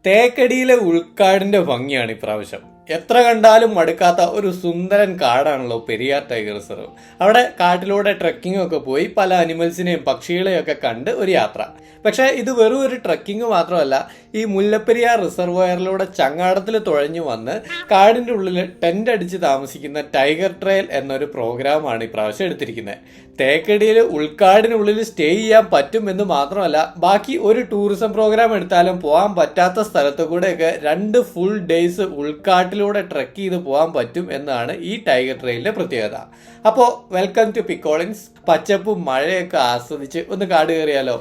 തേക്കടിയിലെ ഉൾക്കാടിന്റെ ഭംഗിയാണ് ഇപ്രാവശ്യം. എത്ര കണ്ടാലും മടുക്കാത്ത ഒരു സുന്ദരൻ കാടാണല്ലോ പെരിയാർ ടൈഗർ റിസർവ്. അവിടെ കാട്ടിലൂടെ ട്രക്കിംഗ് ഒക്കെ പോയി പല അനിമൽസിനെയും പക്ഷികളെയും ഒക്കെ കണ്ട് ഒരു യാത്ര. പക്ഷേ ഇത് വെറും ഒരു ട്രക്കിംഗ് മാത്രമല്ല, ഈ മുല്ലപ്പെരിയാർ റിസർവോയറിലൂടെ ചങ്ങാടത്തിൽ തുഴഞ്ഞു വന്ന് കാടിന്റെ ഉള്ളിൽ ടെന്റ് അടിച്ച് താമസിക്കുന്ന ടൈഗർ ട്രയൽ എന്നൊരു പ്രോഗ്രാമാണ് ഇപ്രാവശ്യം എടുത്തിരിക്കുന്നത്. തേക്കടിയിൽ ഉൾക്കാടിനുള്ളിൽ സ്റ്റേ ചെയ്യാൻ പറ്റും എന്ന് മാത്രമല്ല, ബാക്കി ഒരു ടൂറിസം പ്രോഗ്രാം എടുത്താലും പോകാൻ പറ്റാത്ത സ്ഥലത്തു കൂടെയൊക്കെ 2 ഫുൾ ഡേയ്സ് ഉൾക്കാട്ടിലൂടെ ട്രക്ക് ചെയ്ത് പോകാൻ പറ്റും എന്നാണ് ഈ ടൈഗർ ട്രെയിലിന്റെ പ്രത്യേകത. അപ്പോൾ വെൽക്കം ടു പിക്കോളിൻസ്. പച്ചപ്പും മഴയൊക്കെ ആസ്വദിച്ച് ഒന്ന് കാട് കയറിയാലോ.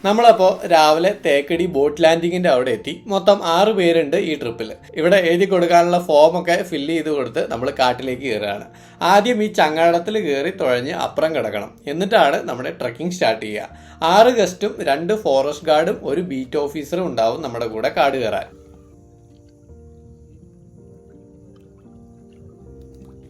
നമ്മളപ്പോൾ രാവിലെ തേക്കടി ബോട്ട് ലാൻഡിങ്ങിന്റെ അവിടെ എത്തി. മൊത്തം 6 പേരുണ്ട് ഈ ട്രിപ്പിൽ. ഇവിടെ എഴുതി കൊടുക്കാനുള്ള ഫോമൊക്കെ ഫില്ല് ചെയ്ത് കൊടുത്ത് നമ്മൾ കാട്ടിലേക്ക് കയറുകയാണ്. ആദ്യം ഈ ചങ്ങാടത്തിൽ കയറി തുഴഞ്ഞ് അപ്പുറം കിടക്കണം. എന്നിട്ടാണ് നമ്മുടെ ട്രക്കിംഗ് സ്റ്റാർട്ട് ചെയ്യുക. 6 ഗസ്റ്റും 2 ഫോറസ്റ്റ് ഗാർഡും ഒരു ബീറ്റ് ഓഫീസറും ഉണ്ടാവും നമ്മുടെ കൂടെ കാട് കയറാൻ.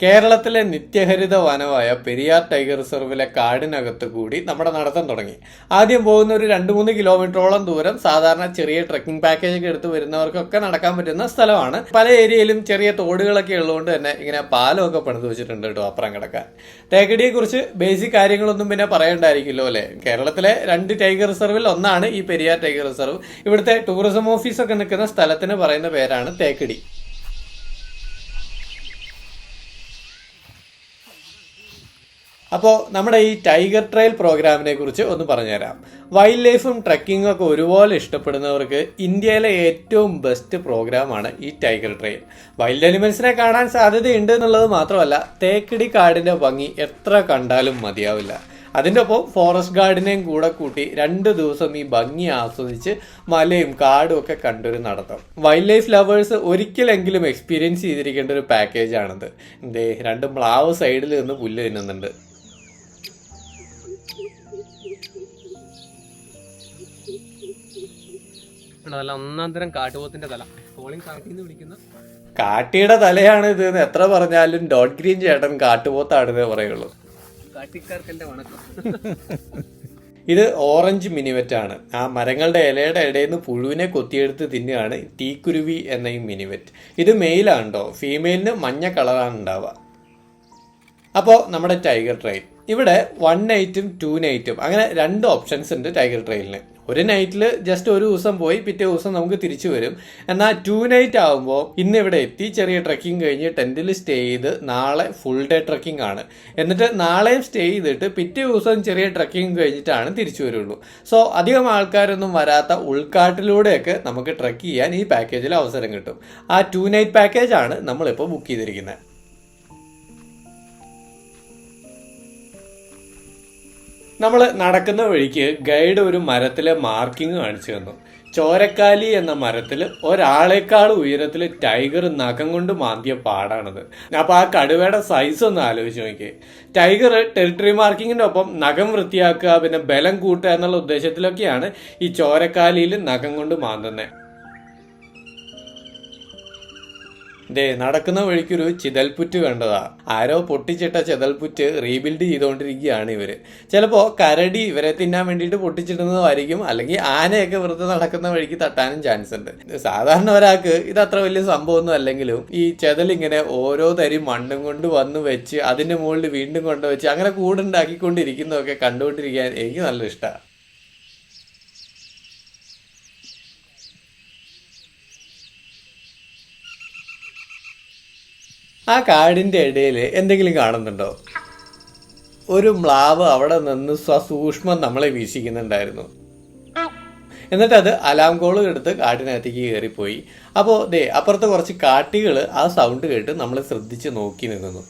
കേരളത്തിലെ നിത്യഹരിത വനമായ പെരിയാർ ടൈഗർ റിസർവിലെ കാടിനകത്ത് കൂടി നമ്മുടെ നടത്തം തുടങ്ങി. ആദ്യം പോകുന്ന ഒരു 2-3 കിലോമീറ്ററോളം ദൂരം സാധാരണ ചെറിയ ട്രക്കിംഗ് പാക്കേജ് ഒക്കെ എടുത്ത് വരുന്നവർക്കൊക്കെ നടക്കാൻ പറ്റുന്ന സ്ഥലമാണ്. പല ഏരിയയിലും ചെറിയ തോടുകളൊക്കെ ഉള്ളതുകൊണ്ട് തന്നെ ഇങ്ങനെ പാലമൊക്കെ പണിത് വെച്ചിട്ടുണ്ട് കേട്ടോ അപ്പുറം കിടക്കാൻ. തേക്കടിയെ കുറിച്ച് ബേസിക് കാര്യങ്ങളൊന്നും പിന്നെ പറയണ്ടായിരിക്കുമല്ലോ അല്ലെ. കേരളത്തിലെ 2 ടൈഗർ റിസർവിൽ ഒന്നാണ് ഈ പെരിയാർ ടൈഗർ റിസർവ്. ഇവിടുത്തെ ടൂറിസം ഓഫീസൊക്കെ നിൽക്കുന്ന സ്ഥലത്തിന് പറയുന്ന പേരാണ് തേക്കടി. അപ്പോൾ നമ്മുടെ ഈ ടൈഗർ ട്രയൽ പ്രോഗ്രാമിനെ കുറിച്ച് ഒന്ന് പറഞ്ഞുതരാം. വൈൽഡ് ലൈഫും ട്രക്കിങ്ങും ഒക്കെ ഒരുപോലെ ഇഷ്ടപ്പെടുന്നവർക്ക് ഇന്ത്യയിലെ ഏറ്റവും ബെസ്റ്റ് പ്രോഗ്രാമാണ് ഈ ടൈഗർ ട്രയൽ. വൈൽഡ് അനിമൽസിനെ കാണാൻ സാധ്യതയുണ്ട് എന്നുള്ളത് മാത്രമല്ല, തേക്കടി കാടിന്റെ ഭംഗി എത്ര കണ്ടാലും മതിയാവില്ല. അതിൻ്റെ ഒപ്പം ഫോറസ്റ്റ് ഗാർഡിനെയും കൂടെ കൂട്ടി 2 ദിവസം ഈ ഭംഗി ആസ്വദിച്ച് മലയും കാടും ഒക്കെ കണ്ടൊരു നടത്തം. വൈൽഡ് ലൈഫ് ലവേഴ്സ് ഒരിക്കലെങ്കിലും എക്സ്പീരിയൻസ് ചെയ്തിരിക്കേണ്ട ഒരു പാക്കേജാണിത്. 2 മ്ലാവ് സൈഡിൽ നിന്ന് പുല്ല് തിന്നുന്നുണ്ട്. ഒന്നാം തരം കാട്ടുപോത്തിന്റെ തല, വിളിക്കുന്ന കാട്ടിയുടെ തലയാണ് ഇത്. എത്ര പറഞ്ഞാലും ഡോട്ട് ഗ്രീൻ ചേട്ടൻ കാട്ടുപോത്താണെന്നേ പറയുള്ളൂ. കാട്ടിക്കാർക്കെന്റെ വണക്കം. ഇത് ഓറഞ്ച് മിനിവെറ്റ് ആണ്. ആ മരങ്ങളുടെ ഇലയുടെ ഇടയിൽ നിന്ന് പുഴുവിനെ കൊത്തിയെടുത്ത് തിന്നുകയാണ് തീക്കുരുവി എന്ന ഈ മിനിവെറ്റ്. ഇത് മെയിലാണോ, ഫീമെയിലിന് മഞ്ഞ കളറാണ് ഉണ്ടാവുക. അപ്പോൾ നമ്മുടെ ടൈഗർ ട്രെയിൽ ഇവിടെ 1 നൈറ്റും 2 നൈറ്റും അങ്ങനെ 2 ഓപ്ഷൻസ് ഉണ്ട് ടൈഗർ ട്രെയിലിന്. ഒരു നൈറ്റിൽ ജസ്റ്റ് ഒരു ദിവസം പോയി പിറ്റേ ദിവസം നമുക്ക് തിരിച്ചു വരും. എന്നാൽ 2 നൈറ്റ് ആകുമ്പോൾ ഇന്ന് ഇവിടെ എത്തി ചെറിയ ട്രക്കിംഗ് കഴിഞ്ഞ് ടെന്റിൽ സ്റ്റേ ചെയ്ത് നാളെ ഫുൾ ഡേ ട്രക്കിംഗ് ആണ്. എന്നിട്ട് നാളെയും സ്റ്റേ ചെയ്തിട്ട് പിറ്റേ ദിവസം ചെറിയ ട്രക്കിംഗ് കഴിഞ്ഞിട്ടാണ് തിരിച്ചു വരുള്ളൂ. സോ അധികം ആൾക്കാരൊന്നും വരാത്ത ഉൾക്കാട്ടിലൂടെയൊക്കെ നമുക്ക് ട്രക്ക് ചെയ്യാൻ ഈ പാക്കേജിൽ അവസരം കിട്ടും. ആ 2 നൈറ്റ് പാക്കേജാണ് നമ്മളിപ്പോൾ ബുക്ക് ചെയ്തിരിക്കുന്നത്. നമ്മൾ നടക്കുന്ന വഴിക്ക് ഗൈഡ് ഒരു മരത്തിലെ മാർക്കിംഗ് കാണിച്ചു തന്നു. ചോരക്കാലി എന്ന മരത്തിൽ ഒരാളെക്കാൾ ഉയരത്തിൽ ടൈഗർ നഖം കൊണ്ട് മാന്തിയ പാടാണത്. അപ്പോൾ ആ കടുവയുടെ സൈസ് ഒന്ന് ആലോചിച്ച് നോക്കിയേ. ടൈഗർ ടെറിട്ടറി മാർക്കിങ്ങിൻ്റെ ഒപ്പം നഖം വൃത്തിയാക്കുക, പിന്നെ ബലം കൂട്ടുക എന്നുള്ള ഉദ്ദേശത്തിലൊക്കെയാണ് ഈ ചോരക്കാലിയിൽ നഖം കൊണ്ട് മാന്തുന്നത്. നടക്കുന്ന വഴിക്കൊരു ചിതൽപുറ്റ് കണ്ടതാ. ആരോ പൊട്ടിച്ചിട്ട ചിതൽപുറ്റ് റീബിൽഡ് ചെയ്തുകൊണ്ടിരിക്കുകയാണ് ഇവര്. ചിലപ്പോ കരടി ഇവരെ തിന്നാൻ വേണ്ടിയിട്ട് പൊട്ടിച്ചിടുന്നതായിരിക്കും, അല്ലെങ്കിൽ ആനയൊക്കെ വെറുതെ നടക്കുന്ന വഴിക്ക് തട്ടാനും ചാൻസ് ഉണ്ട്. സാധാരണ ഒരാൾക്ക് ഇത് അത്ര വലിയ സംഭവമൊന്നും അല്ലെങ്കിലും ഈ ചെതലിങ്ങനെ ഓരോ തരി മണ്ണും കൊണ്ട് വന്ന് വെച്ച് അതിന്റെ മുകളിൽ വീണ്ടും കൊണ്ടുവച്ച് അങ്ങനെ കൂടുണ്ടാക്കിക്കൊണ്ടിരിക്കുന്നതൊക്കെ കണ്ടുകൊണ്ടിരിക്കാൻ എനിക്ക് നല്ല ഇഷ്ടമാണ്. ആ കാടിൻ്റെ ഇടയിൽ എന്തെങ്കിലും കാണുന്നുണ്ടോ? ഒരു മ്ലാവ് അവിടെ നിന്ന് സസൂക്ഷ്മം നമ്മളെ വീക്ഷിക്കുന്നുണ്ടായിരുന്നു. എന്നിട്ട് അത് അലാം കോൾ എടുത്ത് കാട്ടിനകത്തേക്ക് കയറിപ്പോയി. അപ്പോൾ അപ്പുറത്ത് കുറച്ച് കാട്ടികൾ ആ സൗണ്ട് കേട്ട് നമ്മളെ ശ്രദ്ധിച്ച് നോക്കി നിന്നു.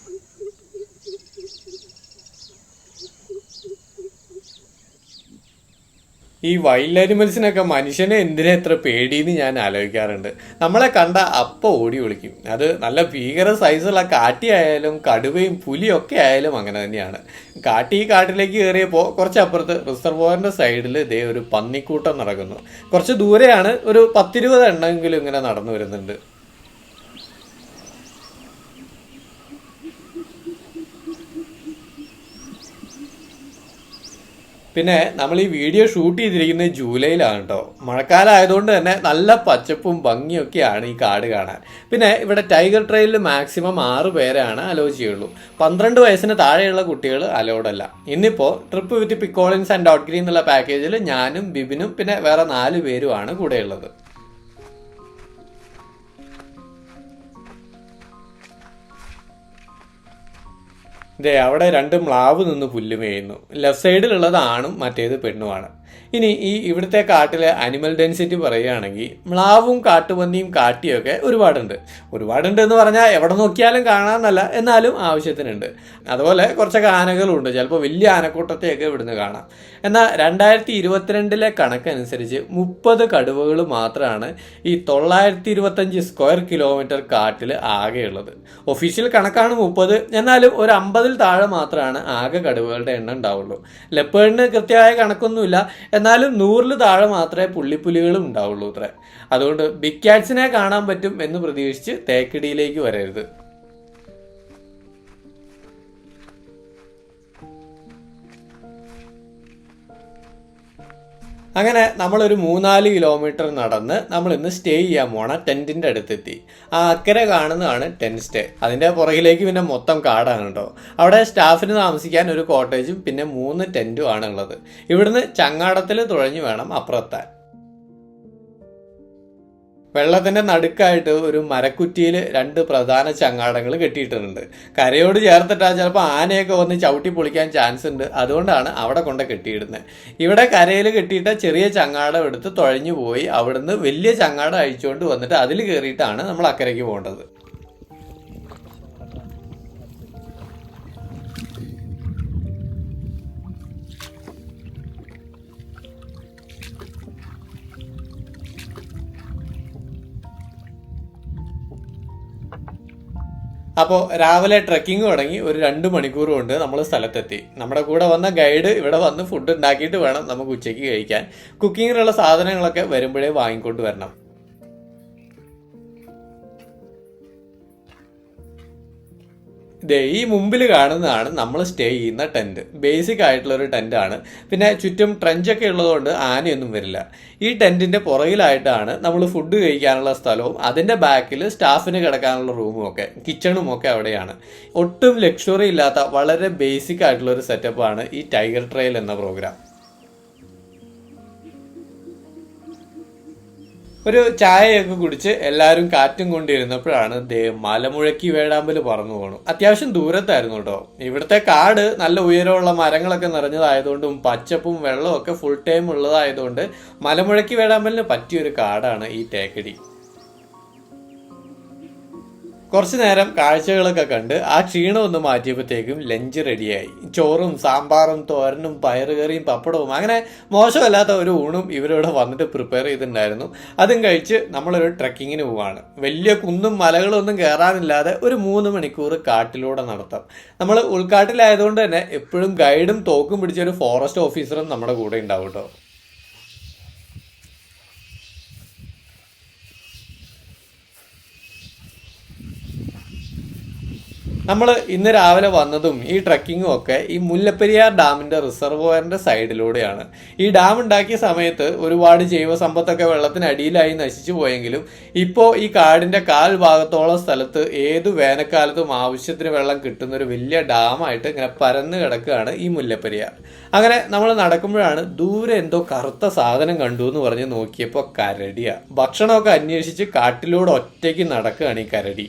ഈ വൈൽഡ് അനിമൽസിനൊക്കെ മനുഷ്യനെ എന്തിനാ എത്ര പേടിയെന്ന് ഞാൻ ആലോചിക്കാറുണ്ട്. നമ്മളെ കണ്ട അപ്പം ഓടി ഒളിക്കും. അത് നല്ല ഭീകര സൈസുള്ള കാട്ടിയായാലും കടുവയും പുലിയൊക്കെ ആയാലും അങ്ങനെ തന്നെയാണ്. കാട്ടിലേക്ക് കയറിയപ്പോൾ കുറച്ചപ്പുറത്ത് റിസർവോയറിന്റെ സൈഡിൽ ഒരു പന്നിക്കൂട്ടം നടക്കുന്നു. കുറച്ച് ദൂരെയാണ്, ഒരു 10-20 എണ്ണമെങ്കിലും ഇങ്ങനെ നടന്നു വരുന്നുണ്ട്. പിന്നെ നമ്മൾ ഈ വീഡിയോ ഷൂട്ട് ചെയ്തിരിക്കുന്നത് ജൂലൈയിലാണ് കേട്ടോ. മഴക്കാലം ആയതുകൊണ്ട് തന്നെ നല്ല പച്ചപ്പും ഭംഗിയൊക്കെയാണ് ഈ കാട് കാണാൻ. പിന്നെ ഇവിടെ ടൈഗർ ട്രെയിലിൽ മാക്സിമം 6 പേരാണ് അലോ ചെയ്യുള്ളൂ. 12 വയസ്സിന് താഴെയുള്ള കുട്ടികൾ അലോഡല്ല. ഇന്നിപ്പോൾ ട്രിപ്പ് വിത്ത് പിക്കോളിൻസ് ആൻഡ് ഡോട്ട് ഗ്രീൻ എന്നുള്ള പാക്കേജിൽ ഞാനും ബിബിനും പിന്നെ വേറെ 4 പേരുമാണ് കൂടെയുള്ളത്. ഇതേ അവിടെ 2 മ്ലാവ് നിന്ന് പുല്ല് മേയുന്നു. ലെഫ്റ്റ് സൈഡിലുള്ളത് ആണും മറ്റേത് പെണ്ണുമാണ്. ഇനി ഈ ഇവിടുത്തെ കാട്ടിലെ അനിമൽ ഡെൻസിറ്റി പറയുകയാണെങ്കിൽ മ്ലാവും കാട്ടുപന്നിയും കാട്ടിയൊക്കെ ഒരുപാടുണ്ട് എന്ന് പറഞ്ഞാൽ എവിടെ നോക്കിയാലും കാണാമെന്നല്ല, എന്നാലും ആവശ്യത്തിനുണ്ട്. അതുപോലെ കുറച്ചൊക്കെ ആനകളുണ്ട്, ചിലപ്പോൾ വലിയ ആനക്കൂട്ടത്തെയൊക്കെ ഇവിടുന്ന് കാണാം. എന്നാൽ 2022 കണക്കനുസരിച്ച് 30 കടുവകൾ മാത്രമാണ് ഈ 925 സ്ക്വയർ കിലോമീറ്റർ കാട്ടിൽ ആകെയുള്ളത്. ഒഫീഷ്യൽ കണക്കാണ് 30, എന്നാലും ഒരു 50 താഴെ മാത്രമാണ് ആകെ കടുവകളുടെ എണ്ണം ഉണ്ടാവുള്ളൂ. ലെപ്പേർഡിന് കൃത്യമായ കണക്കൊന്നുമില്ല, എന്നാലും 100 താഴെ മാത്രമേ പുള്ളിപ്പുലികളും ഉണ്ടാവുള്ളൂ അത്ര. അതുകൊണ്ട് ബിഗ് ക്യാറ്റ്സിനെ കാണാൻ പറ്റും എന്ന് പ്രതീക്ഷിച്ച് തേക്കടിയിലേക്ക് വരരുത്. അങ്ങനെ നമ്മളൊരു 3-4 കിലോമീറ്റർ നടന്ന് നമ്മൾ ഇന്ന് സ്റ്റേ ചെയ്യാൻ പോണ ടെന്റിന്റെ അടുത്തെത്തി. ആ അക്കരെ കാണുന്നതാണ് ടെന്റ് സ്റ്റേ. അതിന്റെ പുറകിലേക്ക് പിന്നെ മൊത്തം കാടാണ് കേട്ടോ. അവിടെ സ്റ്റാഫിന് താമസിക്കാൻ ഒരു കോട്ടേജും പിന്നെ 3 ടെന്റും ആണ് ഉള്ളത്. ഇവിടുന്ന് ചങ്ങാടത്തിൽ തുഴഞ്ഞു വേണം അപ്പുറത്താൻ. വെള്ളത്തിന്റെ നടുക്കായിട്ട് ഒരു മരക്കുറ്റിയിൽ 2 പ്രധാന ചങ്ങാടങ്ങൾ കെട്ടിയിട്ടുണ്ട്. കരയോട് ചേർത്തിട്ടാൽ ചിലപ്പോൾ ആനയൊക്കെ വന്ന് ചവിട്ടി പൊളിക്കാൻ ചാൻസ് ഉണ്ട്. അതുകൊണ്ടാണ് അവിടെ കൊണ്ട് കെട്ടിയിടുന്നത്. ഇവിടെ കരയിൽ കെട്ടിയിട്ട ചെറിയ ചങ്ങാടം എടുത്ത് തുഴഞ്ഞു പോയി അവിടുന്ന് വലിയ ചങ്ങാടം അഴിച്ചുകൊണ്ട് വന്നിട്ട് അതിൽ കയറിയിട്ടാണ് നമ്മൾ അക്കരയ്ക്ക് പോകേണ്ടത്. അപ്പോൾ രാവിലെ ട്രെക്കിംഗ് തുടങ്ങി ഒരു 2 മണിക്കൂർ കൊണ്ട് നമ്മൾ സ്ഥലത്തെത്തി. നമ്മുടെ കൂടെ വന്ന ഗൈഡ് ഇവിടെ വന്ന് ഫുഡ് ഉണ്ടാക്കിയിട്ട് വേണം നമുക്ക് ഉച്ചയ്ക്ക് കഴിക്കാൻ. കുക്കിങ്ങിനുള്ള സാധനങ്ങളൊക്കെ വരുമ്പോഴേ വാങ്ങിക്കൊണ്ട് വരണം. ഈ മുമ്പിൽ കാണുന്നതാണ് നമ്മൾ സ്റ്റേ ചെയ്യുന്ന ടെന്റ്. ബേസിക് ആയിട്ടുള്ള ഒരു ടെന്റാണ്. പിന്നെ ചുറ്റും ട്രെഞ്ചൊക്കെ ഉള്ളതുകൊണ്ട് ആനയൊന്നും വരില്ല. ഈ ടെന്റിന്റെ പുറകിലായിട്ടാണ് നമ്മൾ ഫുഡ് കഴിക്കാനുള്ള സ്ഥലവും അതിന്റെ ബാക്കിൽ സ്റ്റാഫിന് കിടക്കാനുള്ള റൂമും ഒക്കെ, കിച്ചണും ഒക്കെ അവിടെയാണ്. ഒട്ടും ലക്ഷറി ഇല്ലാത്ത വളരെ ബേസിക് ആയിട്ടുള്ള ഒരു സെറ്റപ്പാണ് ഈ ടൈഗർ ട്രെയിൽ എന്ന പ്രോഗ്രാം. ഒരു ചായയൊക്കെ കുടിച്ച് എല്ലാവരും കാറ്റും കൊണ്ടിരുന്നപ്പോഴാണ് മലമുഴക്കി വേഴാമ്പൽ പറന്നു പോണു. അത്യാവശ്യം ദൂരത്തായിരുന്നു കേട്ടോ. ഇവിടുത്തെ കാട് നല്ല ഉയരമുള്ള മരങ്ങളൊക്കെ നിറഞ്ഞതായതുകൊണ്ടും പച്ചപ്പും വെള്ളവും ഒക്കെ ഫുൾ ടൈം ഉള്ളതായതുകൊണ്ട് മലമുഴക്കി വേഴാമ്പലിന് പറ്റിയൊരു കാടാണ് ഈ തേക്കടി. കുറച്ചു നേരം കാഴ്ചകളൊക്കെ കണ്ട് ആ ക്ഷീണം ഒന്ന് മാറ്റിയപ്പോഴത്തേക്കും ലഞ്ച് റെഡിയായി. ചോറും സാമ്പാറും തോരനും പയറുകറിയും പപ്പടവും അങ്ങനെ മോശമല്ലാത്ത ഒരു ഊണും ഇവരിവിടെ വന്നിട്ട് പ്രിപ്പയർ ചെയ്തിട്ടുണ്ടായിരുന്നു. അതും കഴിച്ച് നമ്മളൊരു ട്രെക്കിങ്ങിന് പോവാണ്. വലിയ കുന്നും മലകളും ഒന്നും കയറാനില്ലാതെ ഒരു 3 മണിക്കൂർ കാട്ടിലൂടെ നടത്താം. നമ്മൾ ഉൾക്കാട്ടിലായതുകൊണ്ട് തന്നെ എപ്പോഴും ഗൈഡും തോക്കും പിടിച്ച ഒരു ഫോറസ്റ്റ് ഓഫീസറും നമ്മുടെ കൂടെ ഉണ്ടാവും കേട്ടോ. നമ്മൾ ഇന്ന് രാവിലെ വന്നതും ഈ ട്രക്കിങ്ങും ഒക്കെ ഈ മുല്ലപ്പെരിയാർ ഡാമിന്റെ റിസർവോയറിന്റെ സൈഡിലൂടെയാണ്. ഈ ഡാം ഉണ്ടാക്കിയ സമയത്ത് ഒരുപാട് ജൈവസമ്പത്തൊക്കെ വെള്ളത്തിനടിയിലായി നശിച്ചു പോയെങ്കിലും ഇപ്പോൾ ഈ കാടിന്റെ 1/4 ഭാഗത്തോളം സ്ഥലത്ത് ഏത് വേനൽക്കാലത്തും ആവശ്യത്തിന് വെള്ളം കിട്ടുന്ന ഒരു വലിയ ഡാമായിട്ട് ഇങ്ങനെ പരന്ന് കിടക്കുകയാണ് ഈ മുല്ലപ്പെരിയാർ. അങ്ങനെ നമ്മൾ നടക്കുമ്പോഴാണ് ദൂരെ എന്തോ കറുത്ത സാധനം കണ്ടു എന്ന് പറഞ്ഞ് നോക്കിയപ്പോൾ കരടിയാ. ഭക്ഷണമൊക്കെ അന്വേഷിച്ച് കാട്ടിലൂടെ ഒറ്റയ്ക്ക് നടക്കുകയാണ് ഈ കരടി.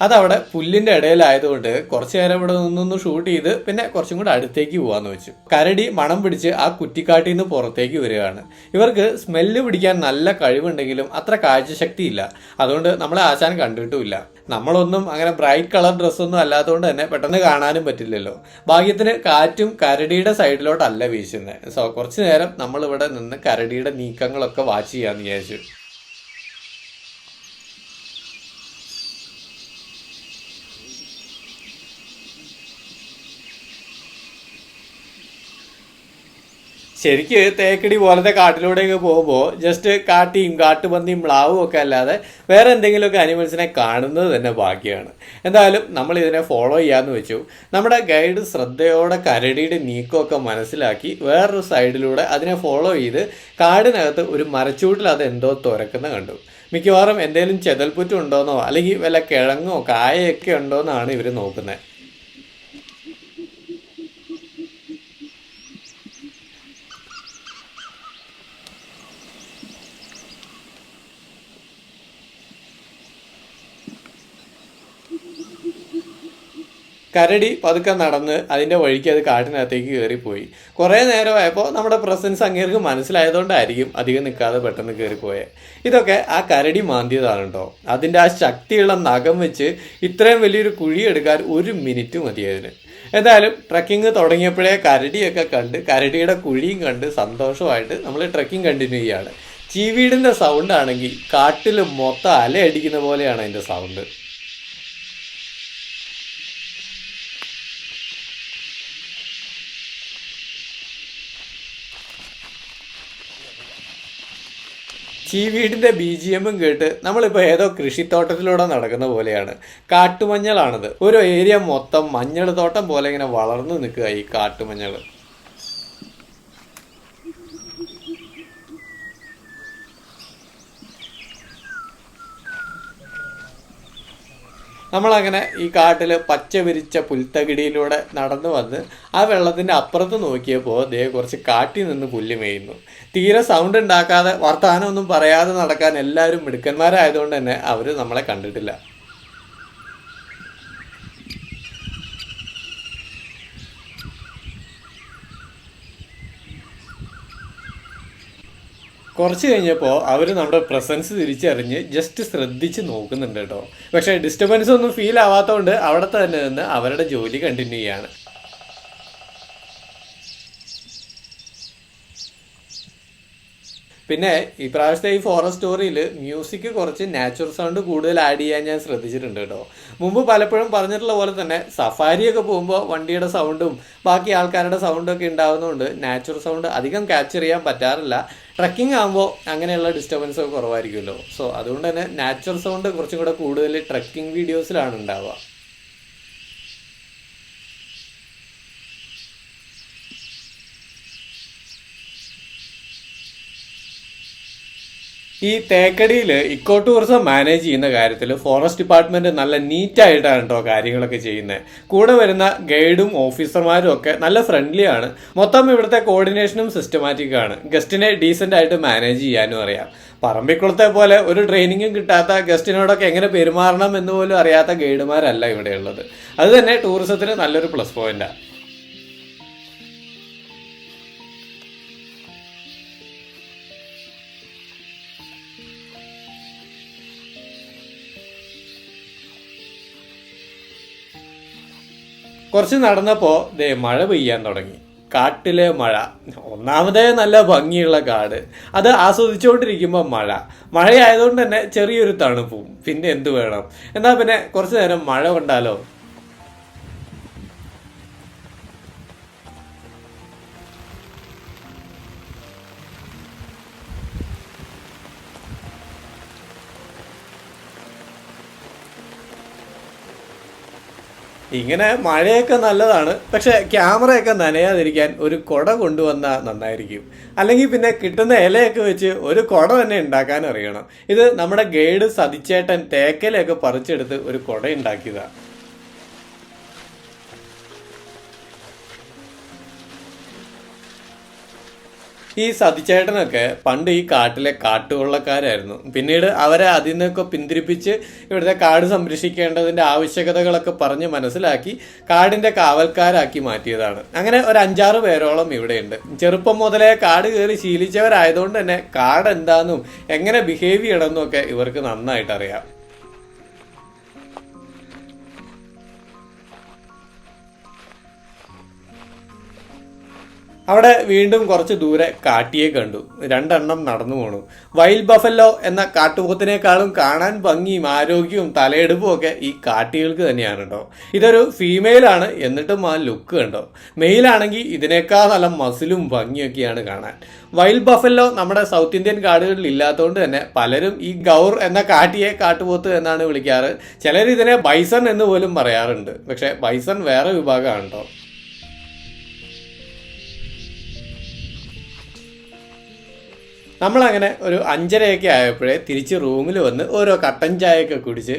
അതവിടെ പുല്ലിന്റെ ഇടയിലായതുകൊണ്ട് കുറച്ചു നേരം ഇവിടെ നിന്നൊന്ന് ഷൂട്ട് ചെയ്ത് പിന്നെ കുറച്ചും കൂടെ അടുത്തേക്ക് പോവാന്ന് വെച്ചു. കരടി മണം പിടിച്ച് ആ കുറ്റിക്കാട്ടിൽ നിന്ന് പുറത്തേക്ക് വരികയാണ്. ഇവർക്ക് സ്മെല്ല് പിടിക്കാൻ നല്ല കഴിവുണ്ടെങ്കിലും അത്ര കാഴ്ചശക്തി ഇല്ല. അതുകൊണ്ട് നമ്മളെ ആശാൻ കണ്ടിട്ടുമില്ല. നമ്മളൊന്നും അങ്ങനെ ബ്രൈറ്റ് കളർ ഡ്രസ്സൊന്നും അല്ലാത്തതുകൊണ്ട് തന്നെ പെട്ടെന്ന് കാണാനും പറ്റില്ലല്ലോ. ഭാഗ്യത്തിന് കാറ്റും കരടിയുടെ സൈഡിലോട്ടല്ല വീശുന്നത്. സോ കുറച്ചു നേരം നമ്മളിവിടെ നിന്ന് കരടിയുടെ നീക്കങ്ങളൊക്കെ വാച്ച് ചെയ്യാന്ന് വിചാരിച്ചു. ശരിക്ക് തേക്കടി പോലത്തെ കാട്ടിലൂടെയൊക്കെ പോകുമ്പോൾ ജസ്റ്റ് കാട്ടിയും കാട്ടുപന്നിയും മ്ലാവും ഒക്കെ അല്ലാതെ വേറെ എന്തെങ്കിലുമൊക്കെ അനിമൽസിനെ കാണുന്നത് തന്നെ ഭാഗ്യമാണ്. എന്തായാലും നമ്മൾ ഇതിനെ ഫോളോ ചെയ്യാമെന്ന് വെച്ചു. നമ്മുടെ ഗൈഡ് ശ്രദ്ധയോടെ കരടിയുടെ നീക്കമൊക്കെ മനസ്സിലാക്കി വേറൊരു സൈഡിലൂടെ അതിനെ ഫോളോ ചെയ്ത് കാടിനകത്ത് ഒരു മരച്ചൂട്ടിൽ അത് എന്തോ തുരക്കുന്ന കണ്ടു. മിക്കവാറും എന്തെങ്കിലും ചെതൽപ്പുറ്റും ഉണ്ടോയെന്നോ അല്ലെങ്കിൽ വല്ല കിഴങ്ങോ കായയൊക്കെ ഉണ്ടോയെന്നാണ് ഇവർ നോക്കുന്നത്. കരടി പതുക്കെ നടന്ന് അതിൻ്റെ വഴിക്ക് അത് കാട്ടിനകത്തേക്ക് കയറിപ്പോയി. കുറേ നേരമായപ്പോൾ നമ്മുടെ പ്രസൻസ് അങ്ങേർക്ക് മനസ്സിലായതുകൊണ്ടായിരിക്കും അധികം നിൽക്കാതെ പെട്ടെന്ന് കയറിപ്പോയത്. ഇതൊക്കെ ആ കരടി മാന്തിയതാണ് കേട്ടോ. അതിൻ്റെ ആ ശക്തിയുള്ള നഖം വെച്ച് ഇത്രയും വലിയൊരു കുഴി എടുക്കാൻ 1 മിനിറ്റ് മതിയായിരുന്നു. എന്തായാലും ട്രക്കിങ് തുടങ്ങിയപ്പോഴേ കരടിയൊക്കെ കണ്ട് കരടിയുടെ കുഴിയും കണ്ട് സന്തോഷമായിട്ട് നമ്മൾ ട്രക്കിംഗ് കണ്ടിന്യൂ ചെയ്യുകയാണ്. ചീവീടിൻ്റെ സൗണ്ട് ആണെങ്കിൽ കാട്ടിൽ മൊത്തം അലയടിക്കുന്ന പോലെയാണ് അതിൻ്റെ സൗണ്ട്. ചീവീടിൻ്റെ BGM കേട്ട് നമ്മളിപ്പോൾ ഏതോ കൃഷിത്തോട്ടത്തിലൂടെ നടക്കുന്ന പോലെയാണ്. കാട്ടുമഞ്ഞളാണത്. ഒരു ഏരിയ മൊത്തം മഞ്ഞൾ തോട്ടം പോലെ ഇങ്ങനെ വളർന്നു നിൽക്കുക ഈ കാട്ടുമഞ്ഞൾ. നമ്മളങ്ങനെ ഈ കാട്ടിൽ പച്ച വിരിച്ച പുൽത്തകിടിയിലൂടെ നടന്നു വന്ന് ആ വെള്ളത്തിൻ്റെ അപ്പുറത്ത് നോക്കിയപ്പോൾ ദേ കുറച്ച് കാട്ടിൽ നിന്ന് പുല്ല് മേയുന്നു. തീരെ സൗണ്ട് ഉണ്ടാക്കാതെ വർത്തമാനമൊന്നും പറയാതെ നടക്കാൻ എല്ലാവരും മിടുക്കന്മാരായതുകൊണ്ട് തന്നെ അവർ നമ്മളെ കണ്ടിട്ടില്ല. കുറച്ച് കഴിഞ്ഞപ്പോൾ അവർ നമ്മുടെ പ്രസൻസ് തിരിച്ചറിഞ്ഞ് ജസ്റ്റ് ശ്രദ്ധിച്ച് നോക്കുന്നുണ്ട് കേട്ടോ. പക്ഷേ ഡിസ്റ്റർബൻസ് ഒന്നും ഫീൽ ആവാത്തതുകൊണ്ട് അവിടെ തന്നെ നിന്ന് അവരുടെ ജോലി കണ്ടിന്യൂ ചെയ്യാണ്. പിന്നെ ഈ പ്രാവശ്യത്തെ ഈ ഫോറസ്റ്റ് സ്റ്റോറിയിൽ മ്യൂസിക് കുറച്ച് നാച്ചുറൽ സൗണ്ട് കൂടുതൽ ആഡ് ചെയ്യാൻ ഞാൻ ശ്രദ്ധിച്ചിട്ടുണ്ട് കേട്ടോ. മുമ്പ് പലപ്പോഴും പറഞ്ഞിട്ടുള്ള പോലെ തന്നെ സഫാരിയൊക്കെ പോകുമ്പോൾ വണ്ടിയുടെ സൗണ്ടും ബാക്കി ആൾക്കാരുടെ സൗണ്ടൊക്കെ ഉണ്ടാകുന്നതുകൊണ്ട് നാച്ചുറൽ സൗണ്ട് അധികം ക്യാപ്ചർ ചെയ്യാൻ പറ്റാറില്ല. ട്രക്കിംഗ് ആകുമ്പോൾ അങ്ങനെയുള്ള ഡിസ്റ്റർബൻസ് ഒക്കെ കുറവായിരിക്കുമല്ലോ. സോ അതുകൊണ്ട് തന്നെ നാച്ചുറൽ സൗണ്ട് കുറച്ചും കൂടെ കൂടുതൽ ട്രക്കിംഗ് വീഡിയോസിലാണ് ഉണ്ടാവുക. ഈ തേക്കടിയിൽ ഇക്കോ ടൂറിസം മാനേജ് ചെയ്യുന്ന കാര്യത്തിൽ ഫോറസ്റ്റ് ഡിപ്പാർട്ട്മെന്റ് നല്ല നീറ്റായിട്ടാണ് കേട്ടോ കാര്യങ്ങളൊക്കെ ചെയ്യുന്നത്. കൂടെ വരുന്ന ഗൈഡും ഓഫീസർമാരും ഒക്കെ നല്ല ഫ്രണ്ട്ലി ആണ്. മൊത്തം ഇവിടുത്തെ കോർഡിനേഷനും സിസ്റ്റമാറ്റിക് ആണ്. ഗസ്റ്റിനെ ഡീസൻ്റ് ആയിട്ട് മാനേജ് ചെയ്യാനും അറിയാം. പറമ്പിക്കുളത്തെ പോലെ ഒരു ട്രെയിനിങ്ങും കിട്ടാത്ത ഗസ്റ്റിനോടൊക്കെ എങ്ങനെ പെരുമാറണം എന്ന് പോലും അറിയാത്ത ഗൈഡുമാരല്ല ഇവിടെയുള്ളത്. അത് തന്നെ ടൂറിസത്തിന് നല്ലൊരു പ്ലസ് പോയിന്റാണ്. കുറച്ച് നടന്നപ്പോൾ ദേ മഴ പെയ്യാൻ തുടങ്ങി. കാട്ടിലെ മഴ. ഒന്നാമതേ നല്ല ഭംഗിയുള്ള കാട്. അത് ആസ്വദിച്ചുകൊണ്ടിരിക്കുമ്പോൾ മഴയായതുകൊണ്ട് തന്നെ ചെറിയൊരു തണുപ്പും. പിന്നെ എന്ത് വേണം? എന്നാൽ പിന്നെ കുറച്ച് നേരം മഴ കൊണ്ടാലോ. ഇങ്ങനെ മഴയൊക്കെ നല്ലതാണ്. പക്ഷെ ക്യാമറയൊക്കെ നനയാതിരിക്കാൻ ഒരു കുട കൊണ്ടുവന്നാൽ നന്നായിരിക്കും. അല്ലെങ്കിൽ പിന്നെ കിട്ടുന്ന ഇലയൊക്കെ വെച്ച് ഒരു കുട തന്നെ ഉണ്ടാക്കാൻ അറിയണം. ഇത് നമ്മുടെ ഗൈഡ് സതിച്ചേട്ടൻ തേക്കലയൊക്കെ പറിച്ചെടുത്ത് ഒരു കുട ഉണ്ടാക്കിയതാണ്. ഈ സതിച്ചേട്ടനൊക്കെ പണ്ട് ഈ കാട്ടിലെ കാട്ടുകൊള്ളക്കാരായിരുന്നു. പിന്നീട് അവരെ അതിൽ നിന്നൊക്കെ പിന്തിരിപ്പിച്ച് ഇവിടുത്തെ കാട് സംരക്ഷിക്കേണ്ടതിൻ്റെ ആവശ്യകതകളൊക്കെ പറഞ്ഞ് മനസ്സിലാക്കി കാടിൻ്റെ കാവൽക്കാരാക്കി മാറ്റിയതാണ്. അങ്ങനെ ഒരു 5-6 പേരോളം ഇവിടെയുണ്ട്. ചെറുപ്പം മുതലേ കാട് കയറി ശീലിച്ചവരായതുകൊണ്ട് തന്നെ കാട് എന്താണെന്നും എങ്ങനെ ബിഹേവ് ചെയ്യണമെന്നും ഒക്കെ ഇവർക്ക് നന്നായിട്ട് അറിയാം. അവിടെ വീണ്ടും കുറച്ച് ദൂരെ കാട്ടിയെ കണ്ടു. 2 എണ്ണം നടന്നു പോണു. വൈൽഡ് ബഫല്ലോ എന്ന കാട്ടുപോത്തിനേക്കാളും കാണാൻ ഭംഗിയും ആരോഗ്യവും തലയെടുപ്പും ഒക്കെ ഈ കാട്ടികൾക്ക് തന്നെയാണ് കേട്ടോ. ഇതൊരു ഫീമെയിൽ ആണ്, എന്നിട്ടും ആ ലുക്ക് കണ്ടോ. മെയിലാണെങ്കിൽ ഇതിനേക്കാൾ നല്ല മസിലും ഭംഗിയൊക്കെയാണ് കാണാൻ. വൈൽഡ് ബഫല്ലോ നമ്മുടെ സൗത്ത് ഇന്ത്യൻ കാടുകളിൽ ഇല്ലാത്തതുകൊണ്ട് തന്നെ പലരും ഈ ഗൗർ എന്ന കാട്ടിയെ കാട്ടുപോത്ത് എന്നാണ് വിളിക്കാറ്. ചിലർ ഇതിനെ ബൈസൺ എന്ന് പോലും പറയാറുണ്ട്. പക്ഷെ ബൈസൺ വേറെ വിഭാഗമാണ് കേട്ടോ. നമ്മളങ്ങനെ ഒരു 5:30 ആയപ്പോഴേ തിരിച്ച് റൂമിൽ വന്ന് ഓരോ കട്ടൻ ചായയൊക്കെ കുടിച്ച്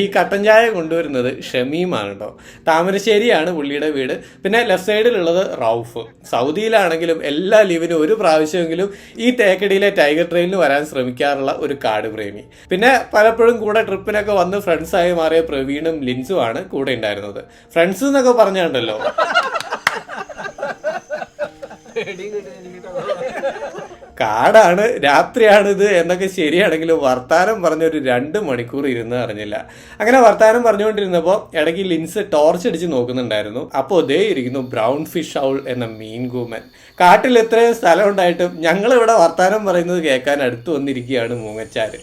ഈ കട്ടൻ ചായ കൊണ്ടുവരുന്നത് ഷമീമാണ് കേട്ടോ. താമരശ്ശേരിയാണ് പുള്ളിയുടെ വീട്. പിന്നെ ലെഫ്റ്റ് സൈഡിലുള്ളത് റൌഫ്. സൗദിയിലാണെങ്കിലും എല്ലാ ലീവിനും ഒരു പ്രാവശ്യമെങ്കിലും ഈ തേക്കടിയിലെ ടൈഗർ ട്രെയിനിൽ വരാൻ ശ്രമിക്കാറുള്ള ഒരു കാട് പ്രേമി. പിന്നെ പലപ്പോഴും കൂടെ ട്രിപ്പിനൊക്കെ വന്ന് ഫ്രണ്ട്സായി മാറിയ പ്രവീണും ലിൻസുമാണ് കൂടെ ഉണ്ടായിരുന്നത്. ഫ്രണ്ട്സ് എന്നൊക്കെ പറഞ്ഞുണ്ടല്ലോ, കാടാണ്, രാത്രിയാണിത് എന്നൊക്കെ ശരിയാണെങ്കിലും വർത്താനം പറഞ്ഞൊരു 2 മണിക്കൂർ ഇരുന്ന് അറിഞ്ഞില്ല. അങ്ങനെ വർത്താനം പറഞ്ഞുകൊണ്ടിരുന്നപ്പോൾ ഇടയ്ക്ക് ലിൻസ് ടോർച്ച് അടിച്ച് നോക്കുന്നുണ്ടായിരുന്നു. അപ്പോൾ ദേ ഇരിക്കുന്നു ബ്രൗൺ ഫിഷ് ഔൾ എന്ന മീൻ കൂമൻ. കാട്ടിൽ ഇത്രയും സ്ഥലം ഉണ്ടായിട്ടും ഞങ്ങളിവിടെ വർത്താനം പറയുന്നത് കേൾക്കാൻ അടുത്ത് വന്നിരിക്കുകയാണ് മൂങ്ങച്ചാര്.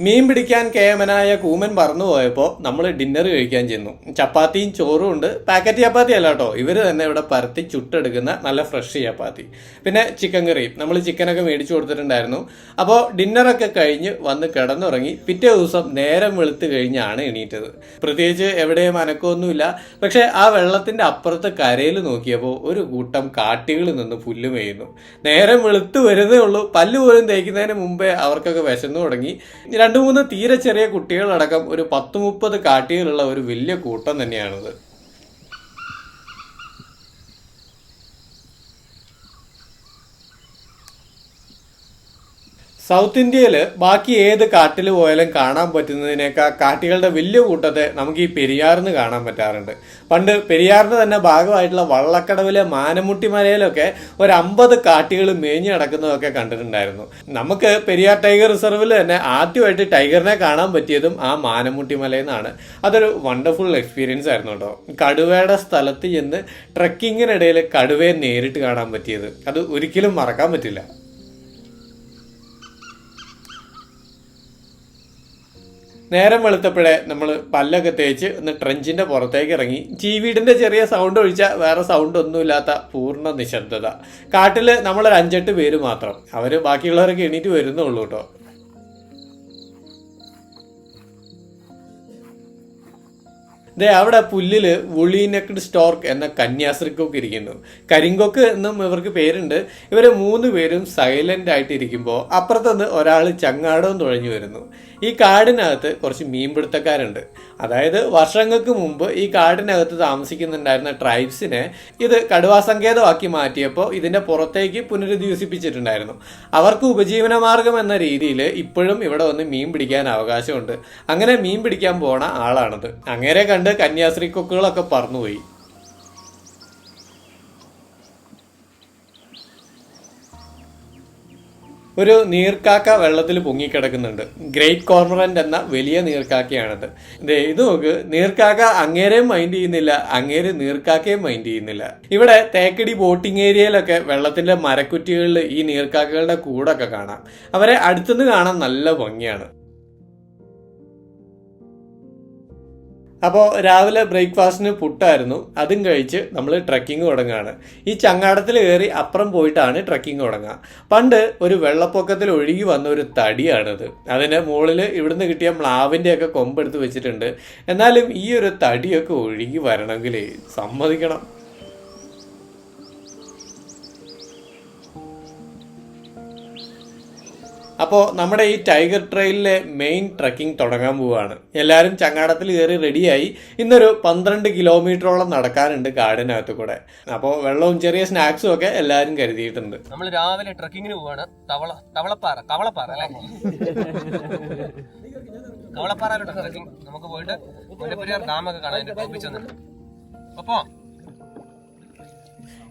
മീൻ പിടിക്കാൻ കേമനായ കൂമൻ പറന്നു പോയപ്പോൾ നമ്മൾ ഡിന്നർ കഴിക്കാൻ ചെന്നു. ചപ്പാത്തിയും ചോറും ഉണ്ട്. പാക്കറ്റ് ചപ്പാത്തി അല്ല കേട്ടോ, ഇവർ തന്നെ ഇവിടെ പരത്തി ചുട്ടെടുക്കുന്ന നല്ല ഫ്രഷ് ചപ്പാത്തി. പിന്നെ ചിക്കൻ കറിയും. നമ്മൾ ചിക്കനൊക്കെ മേടിച്ചു കൊടുത്തിട്ടുണ്ടായിരുന്നു. അപ്പോൾ ഡിന്നറൊക്കെ കഴിഞ്ഞ് വന്ന് കിടന്നുറങ്ങി. പിറ്റേ ദിവസം നേരം വെളുത്ത് കഴിഞ്ഞാണ് എണീറ്റത്. പ്രത്യേകിച്ച് എവിടെയും അനക്കമൊന്നുമില്ല. പക്ഷേ ആ വെള്ളത്തിൻ്റെ അപ്പുറത്ത് കരയിൽ നോക്കിയപ്പോൾ ഒരു കൂട്ടം കാട്ടികൾ നിന്ന് പുല്ല് മേയുന്നു. നേരം വെളുത്ത് വരുന്നേ ഉള്ളൂ. പല്ല് പോലും തേക്കുന്നതിന് മുമ്പേ അവർക്കൊക്കെ വിശന്നു തുടങ്ങി. 2-3 തീരെ ചെറിയ കുട്ടികളടക്കം ഒരു 10-30 കാട്ടികളുള്ള ഒരു വലിയ കൂട്ടം തന്നെയാണിത്. സൗത്ത് ഇന്ത്യയിൽ ബാക്കി ഏത് കാട്ടിൽ പോയാലും കാണാൻ പറ്റുന്നതിനേക്കാൾ കാട്ടികളുടെ വലിയ കൂട്ടത്തെ നമുക്ക് ഈ പെരിയാറിന് കാണാൻ പറ്റാറുണ്ട്. പണ്ട് പെരിയാറിന് തന്നെ ഭാഗമായിട്ടുള്ള വള്ളക്കടവിലെ മാനമുട്ടി മലയിലൊക്കെ ഒരു 50 കാട്ടികൾ മേഞ്ഞു നടക്കുന്നതൊക്കെ കണ്ടിട്ടുണ്ടായിരുന്നു. നമുക്ക് പെരിയാർ ടൈഗർ റിസർവിൽ തന്നെ ആദ്യമായിട്ട് ടൈഗറിനെ കാണാൻ പറ്റിയതും ആ മാനമുട്ടി മലയിൽ നിന്നാണ്. അതൊരു വണ്ടർഫുൾ എക്സ്പീരിയൻസ് ആയിരുന്നു കേട്ടോ. കടുവയുടെ സ്ഥലത്ത് ചെന്ന് ട്രക്കിങ്ങിനിടയിൽ കടുവയെ നേരിട്ട് കാണാൻ പറ്റിയത് അത് ഒരിക്കലും മറക്കാൻ പറ്റില്ല. നേരം വെളുത്തപ്പോഴേ നമ്മൾ പല്ലൊക്കെ തേച്ച് ഒന്ന് ട്രെഞ്ചിന്റെ പുറത്തേക്ക് ഇറങ്ങി. ചീവീടിന്റെ ചെറിയ സൗണ്ട് ഒഴിച്ചാൽ വേറെ സൗണ്ട് ഒന്നുമില്ലാത്ത പൂർണ്ണ നിശബ്ദത. കാട്ടിൽ നമ്മളൊരു 5-8 പേര് മാത്രം. അവര് ബാക്കിയുള്ളവരൊക്കെ എണീറ്റ് വരുന്നുള്ളൂ കേട്ടോ. അവിടെ പുല്ലില് വുളി നെക്ഡ് സ്റ്റോർക്ക് എന്ന കന്യാസ്ത്രീക്കൊക്കെ ഇരിക്കുന്നു. കരിങ്കൊക്ക് എന്നും ഇവർക്ക് പേരുണ്ട്. ഇവര് 3 പേരും സൈലന്റ് ആയിട്ട് ഇരിക്കുമ്പോൾ അപ്പുറത്തുനിന്ന് ഒരാൾ ചങ്ങാടവും തുഴഞ്ഞു വരുന്നു. ഈ കാടിനകത്ത് കുറച്ച് മീൻപിടുത്തക്കാരുണ്ട്. അതായത് വർഷങ്ങൾക്ക് മുമ്പ് ഈ കാടിനകത്ത് താമസിക്കുന്നുണ്ടായിരുന്ന ട്രൈബ്സിനെ ഇത് കടുവാ സങ്കേതമാക്കി മാറ്റിയപ്പോൾ ഇതിന്റെ പുറത്തേക്ക് പുനരുദ്ധിവസിപ്പിച്ചിട്ടുണ്ടായിരുന്നു. അവർക്ക് ഉപജീവന മാർഗം എന്ന രീതിയിൽ ഇപ്പോഴും ഇവിടെ വന്ന് മീൻ പിടിക്കാൻ അവകാശമുണ്ട്. അങ്ങനെ മീൻ പിടിക്കാൻ പോണ ആളാണത്. അങ്ങനെ കണ്ട് കന്യാസ്ത്രീ കൊക്കുകളൊക്കെ പറന്നുപോയി. ഒരു നീർക്കാക്ക വെള്ളത്തിൽ പൊങ്ങിക്കിടക്കുന്നുണ്ട്. ഗ്രേറ്റ് കോർമറന്റ് എന്ന വലിയ നീർക്കാക്കയാണത്. ഇത് നോക്ക്, നീർക്കാക്ക അങ്ങേരെയും മൈൻഡ് ചെയ്യുന്നില്ല, അങ്ങേര് നീർക്കാക്കയും മൈൻഡ് ചെയ്യുന്നില്ല. ഇവിടെ തേക്കടി ബോട്ടിംഗ് ഏരിയയിലൊക്കെ വെള്ളത്തിന്റെ മരക്കുറ്റികളിൽ ഈ നീർക്കാക്കകളുടെ കൂടൊക്കെ കാണാം. അവരെ അടുത്തുനിന്ന് കാണാൻ നല്ല ഭംഗിയാണ്. അപ്പോൾ രാവിലെ ബ്രേക്ക്ഫാസ്റ്റിന് പുട്ടായിരുന്നു. അതും കഴിച്ച് നമ്മൾ ട്രക്കിങ് തുടങ്ങുകയാണ്. ഈ ചങ്ങാടത്തിൽ കയറി അപ്പുറം പോയിട്ടാണ് ട്രക്കിങ് തുടങ്ങുക. പണ്ട് ഒരു വെള്ളപ്പൊക്കത്തിൽ ഒഴുകി വന്ന ഒരു തടിയാണിത്. അതിന് മുകളിൽ ഇവിടുന്ന് കിട്ടിയ മ്ലാവിൻ്റെയൊക്കെ കൊമ്പെടുത്ത് വെച്ചിട്ടുണ്ട്. എന്നാലും ഈ ഒരു തടിയൊക്കെ ഒഴുകി വരണമെങ്കിൽ സമ്മതിക്കണം. അപ്പോൾ നമ്മുടെ ഈ ടൈഗർ ട്രെയിലിലെ മെയിൻ ട്രക്കിംഗ് തുടങ്ങാൻ പോവുകയാണ്. എല്ലാവരും ചങ്ങാടത്തിൽ കയറി റെഡിയായി. ഇന്നൊരു 12 കിലോമീറ്ററോളം നടക്കാനുണ്ട് കാടിനകത്ത് കൂടെ. അപ്പോൾ വെള്ളവും ചെറിയ സ്നാക്സും ഒക്കെ എല്ലാവരും കരുതിയിട്ടുണ്ട്. നമ്മൾ രാവിലെ ട്രക്കിങ്ങിന് പോവാണ്. കവളപ്പാറ അല്ലേ? കവളപ്പാറയിലോട്ട് ട്രക്കിംഗ്. നമുക്ക് പോയിട്ട് മുല്ലപ്പെരിയാർ ഡാമൊക്കെ കാണാൻ ടോപ്പിച്ച് വന്നിട്ട് അപ്പോ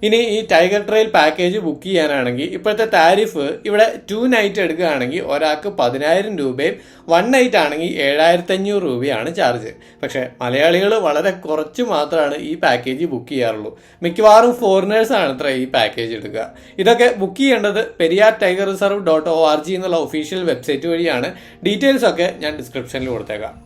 ഇനി ഈ ടൈഗർ ട്രെയിൽ പാക്കേജ് ബുക്ക് ചെയ്യാനാണെങ്കിൽ ഇപ്പോഴത്തെ താരിഫ് ഇവിടെ 2 നൈറ്റ് എടുക്കുകയാണെങ്കിൽ ഒരാൾക്ക് 10,000 രൂപയും 1 നൈറ്റ് ആണെങ്കിൽ 7,500 രൂപയാണ് ചാർജ്. പക്ഷേ മലയാളികൾ വളരെ കുറച്ച് മാത്രമാണ് ഈ പാക്കേജ് ബുക്ക് ചെയ്യാറുള്ളൂ. മിക്കവാറും ഫോറിനേഴ്സ് ആണ് അത്ര ഈ പാക്കേജ് എടുക്കുക. ഇതൊക്കെ ബുക്ക് ചെയ്യേണ്ടത് പെരിയാർ ടൈഗർ റിസർവ് .org എന്നുള്ള ഒഫീഷ്യൽ വെബ്സൈറ്റ് വഴിയാണ്. ഡീറ്റെയിൽസ് ഒക്കെ ഞാൻ ഡിസ്ക്രിപ്ഷനിൽ കൊടുത്തേക്കാം.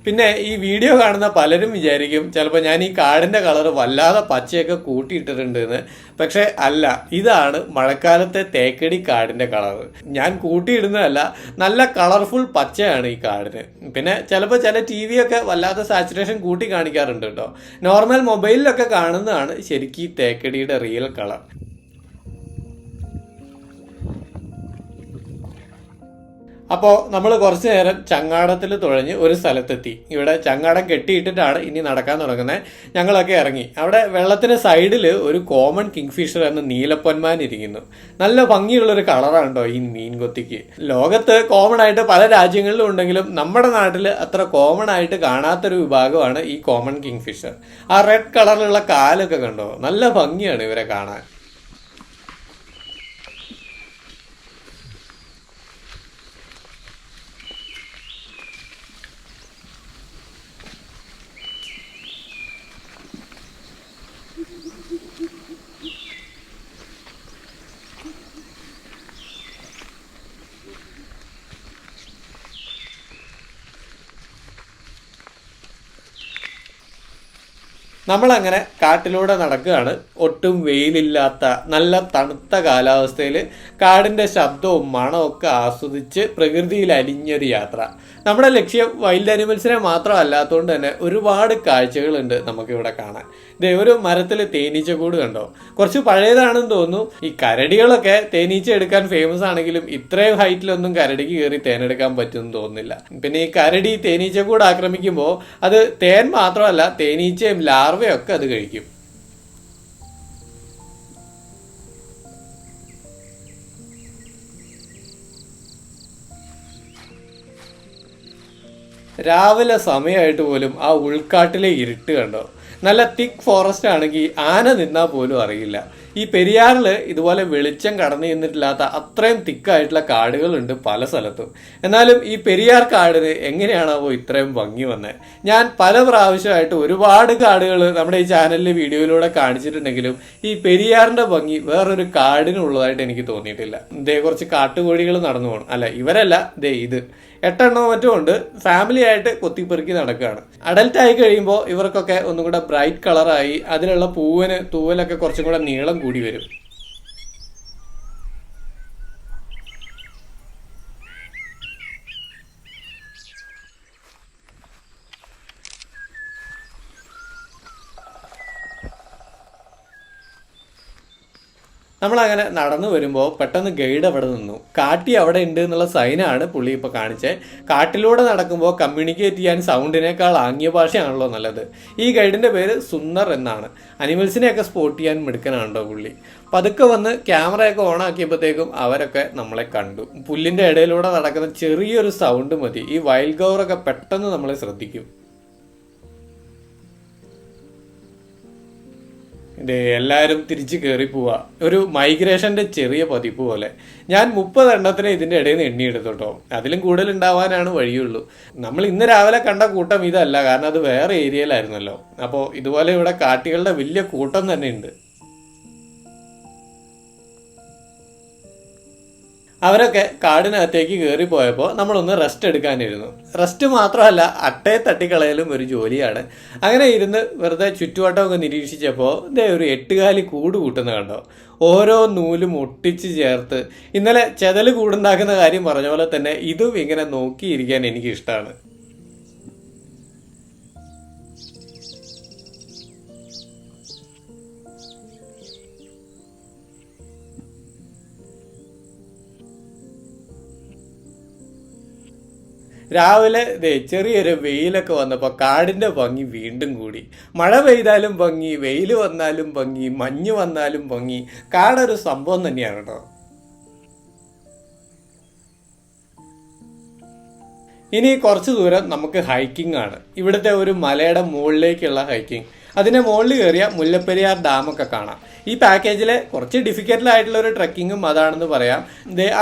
പിന്നെ ഈ വീഡിയോ കാണുന്ന പലരും വിചാരിക്കും ചിലപ്പോൾ ഞാൻ ഈ കാടിൻ്റെ കളർ വല്ലാതെ പച്ചയൊക്കെ കൂട്ടിയിട്ടിട്ടുണ്ട് എന്ന്. പക്ഷേ അല്ല, ഇതാണ് മഴക്കാലത്തെ തേക്കടി കാടിൻ്റെ കളർ. ഞാൻ കൂട്ടിയിടുന്നതല്ല, നല്ല കളർഫുൾ പച്ചയാണ് ഈ കാടിന്. പിന്നെ ചിലപ്പോൾ ചില TV ഒക്കെ വല്ലാതെ സാച്ചുറേഷൻ കൂട്ടി കാണിക്കാറുണ്ട് കേട്ടോ. നോർമൽ മൊബൈലിലൊക്കെ കാണുന്നതാണ് ശരിക്കും തേക്കടിയുടെ റിയൽ കളർ. അപ്പോൾ നമ്മൾ കുറച്ച് നേരം ചങ്ങാടത്തിൽ തുഴഞ്ഞ് ഒരു സ്ഥലത്തെത്തി. ഇവിടെ ചങ്ങാടം കെട്ടിയിട്ടിട്ടാണ് ഇനി നടക്കാൻ തുടങ്ങുന്നത്. ഞങ്ങളൊക്കെ ഇറങ്ങി. അവിടെ വെള്ളത്തിന് സൈഡിൽ ഒരു കോമൺ കിങ്ഫിഷർ എന്ന നീലപ്പൊന്മാൻ ഇരിക്കുന്നു. നല്ല ഭംഗിയുള്ളൊരു കളറാണ് കേട്ടോ ഈ മീൻകൊത്തിക്ക്. ലോകത്ത് കോമൺ ആയിട്ട് പല രാജ്യങ്ങളിലും ഉണ്ടെങ്കിലും നമ്മുടെ നാട്ടിൽ അത്ര കോമൺ ആയിട്ട് കാണാത്തൊരു വിഭാഗമാണ് ഈ കോമൺ കിങ്ഫിഷർ. ആ റെഡ് കളറിലുള്ള കാലൊക്കെ കണ്ടോ, നല്ല ഭംഗിയാണ് ഇവരെ കാണാൻ. നമ്മളങ്ങനെ കാട്ടിലൂടെ നടക്കുകയാണ്. ഒട്ടും വെയിലില്ലാത്ത നല്ല തണുത്ത കാലാവസ്ഥയിൽ കാടിൻ്റെ ശബ്ദവും മണമൊക്കെ ആസ്വദിച്ച് പ്രകൃതിയിൽ അലിഞ്ഞൊരു യാത്ര. നമ്മുടെ ലക്ഷ്യം വൈൽഡ് അനിമൽസിനെ മാത്രമല്ലാത്തതുകൊണ്ട് തന്നെ ഒരുപാട് കാഴ്ചകളുണ്ട് നമുക്കിവിടെ കാണാൻ. ഇതേ ഒരു മരത്തിൽ തേനീച്ചക്കൂട് കണ്ടോ, കുറച്ച് പഴയതാണെന്ന് തോന്നുന്നു. ഈ കരടികളൊക്കെ തേനീച്ച എടുക്കാൻ ഫേമസ് ആണെങ്കിലും ഇത്രയും ഹൈറ്റിലൊന്നും കരടിക്ക് കയറി തേനെടുക്കാൻ പറ്റുമെന്ന് തോന്നുന്നില്ല. പിന്നെ ഈ കരടി തേനീച്ചക്കൂട് ആക്രമിക്കുമ്പോൾ അത് തേൻ മാത്രമല്ല തേനീച്ചയും ലാർവയൊക്കെ അത് കഴിക്കും. രാവിലെ സമയമായിട്ട് പോലും ആ ഉൾക്കാട്ടിലെ ഇരുട്ട് കണ്ടോ. നല്ല തിക്ക് ഫോറസ്റ്റ് ആണെങ്കിൽ ആന നിന്നാൽ പോലും അറിയില്ല. ഈ പെരിയാറിൽ ഇതുപോലെ വെളിച്ചം കടന്നു ചെന്നിട്ടില്ലാത്ത അത്രയും തിക്കായിട്ടുള്ള കാടുകളുണ്ട് പല സ്ഥലത്തും. എന്നാലും ഈ പെരിയാർ കാടിന് എങ്ങനെയാണാവോ ഇത്രയും ഭംഗി വന്നത്? ഞാൻ പല പ്രാവശ്യമായിട്ട് ഒരുപാട് കാടുകൾ നമ്മുടെ ഈ ചാനലിലെ വീഡിയോയിലൂടെ കാണിച്ചിട്ടുണ്ടെങ്കിലും ഈ പെരിയാറിന്റെ ഭംഗി വേറൊരു കാടിനുള്ളതായിട്ട് എനിക്ക് തോന്നിയിട്ടില്ല. ഇതേ കുറച്ച് കാട്ടുകോഴികൾ നടന്നു പോകണം. അല്ല, ഇവരല്ല, ദേ ഇത് 8 എണ്ണോ മറ്റും ഉണ്ട്. ഫാമിലി ആയിട്ട് കൊത്തിപ്പെറുക്കി നടക്കുകയാണ്. അഡൽട്ട് ആയി കഴിയുമ്പോൾ ഇവർക്കൊക്കെ ഒന്നും കൂടെ ബ്രൈറ്റ് കളറായി അതിലുള്ള തൂവലൊക്കെ കുറച്ചും കൂടെ നീളം കൂടി വരും. നമ്മളങ്ങനെ നടന്നു വരുമ്പോൾ പെട്ടെന്ന് ഗൈഡ് അവിടെ നിന്നു. കാട്ടി അവിടെ ഉണ്ട് എന്നുള്ള സൈനാണ് പുള്ളി ഇപ്പോൾ കാണിച്ചത്. കാട്ടിലൂടെ നടക്കുമ്പോൾ കമ്മ്യൂണിക്കേറ്റ് ചെയ്യാൻ സൗണ്ടിനേക്കാൾ ആംഗ്യ ഭാഷയാണല്ലോ നല്ലത്. ഈ ഗൈഡിൻ്റെ പേര് സുന്ദർ എന്നാണ്. അനിമൽസിനെയൊക്കെ സ്പോട്ട് ചെയ്യാൻ മിടുക്കനാണല്ലോ പുള്ളി. പതുക്കെ വന്ന് ക്യാമറയൊക്കെ ഓൺ ആക്കിയപ്പോഴത്തേക്കും അവരൊക്കെ നമ്മളെ കണ്ടു. പുല്ലിൻ്റെ ഇടയിലൂടെ നടക്കുന്ന ചെറിയൊരു സൗണ്ട് മതി ഈ വൈൽഡ് ഗൗറൊക്കെ പെട്ടെന്ന് നമ്മളെ ശ്രദ്ധിക്കും. ഇതേ എല്ലാവരും തിരിച്ച് കയറി പോവാ. ഒരു മൈഗ്രേഷൻ്റെ ചെറിയ പതിപ്പ് പോലെ. ഞാൻ 30 എണ്ണത്തിന് ഇതിൻ്റെ ഇടയിൽ നിന്ന് എണ്ണിയെടുത്തു കേട്ടോ. അതിലും കൂടുതൽ ഉണ്ടാവാനാണ് വഴിയുള്ളൂ. നമ്മൾ ഇന്ന് രാവിലെ കണ്ട കൂട്ടം ഇതല്ല, കാരണം അത് വേറെ ഏരിയയിലായിരുന്നല്ലോ. അപ്പോൾ ഇതുപോലെ ഇവിടെ കാട്ടികളുടെ വലിയ കൂട്ടം തന്നെ ഉണ്ട്. അവരൊക്കെ കാടിനകത്തേക്ക് കയറിപ്പോയപ്പോൾ നമ്മളൊന്ന് റെസ്റ്റ് എടുക്കാനിരുന്നു. റെസ്റ്റ് മാത്രമല്ല, അട്ടയെ തട്ടിക്കളയലും ഒരു ജോലിയാണ്. അങ്ങനെ ഇരുന്ന് വെറുതെ ചുറ്റുവട്ടമൊക്കെ നിരീക്ഷിച്ചപ്പോൾ ഇതേ ഒരു 8 കാലി കൂട് കൂട്ടുന്ന കണ്ടോ. ഓരോ നൂലും ഒട്ടിച്ച് ചേർത്ത്. ഇന്നലെ ചെതൽ കൂടുണ്ടാക്കുന്ന കാര്യം പറഞ്ഞ പോലെ തന്നെ ഇതും ഇങ്ങനെ നോക്കിയിരിക്കാൻ എനിക്കിഷ്ടമാണ്. രാവിലെ ചെറിയൊരു വെയിലൊക്കെ വന്നപ്പോൾ കാടിൻ്റെ ഭംഗി വീണ്ടും കൂടി. മഴ പെയ്താലും ഭംഗി, വെയിൽ വന്നാലും ഭംഗി, മഞ്ഞ് വന്നാലും ഭംഗി. കാടൊരു സംഭവം തന്നെയാണ് കേട്ടോ. ഇനി കുറച്ച് ദൂരം നമുക്ക് ഹൈക്കിംഗ് ആണ്. ഇവിടുത്തെ ഒരു മലയുടെ മുകളിലേക്കുള്ള ഹൈക്കിംഗ്. അതിൻ്റെ മുകളിൽ കയറിയ മുല്ലപ്പെരിയാർ ഡാമൊക്കെ കാണാം. ഈ പാക്കേജിലെ കുറച്ച് ഡിഫിക്കൽട്ടായിട്ടുള്ള ഒരു ട്രക്കിങ്ങും അതാണെന്ന് പറയാം.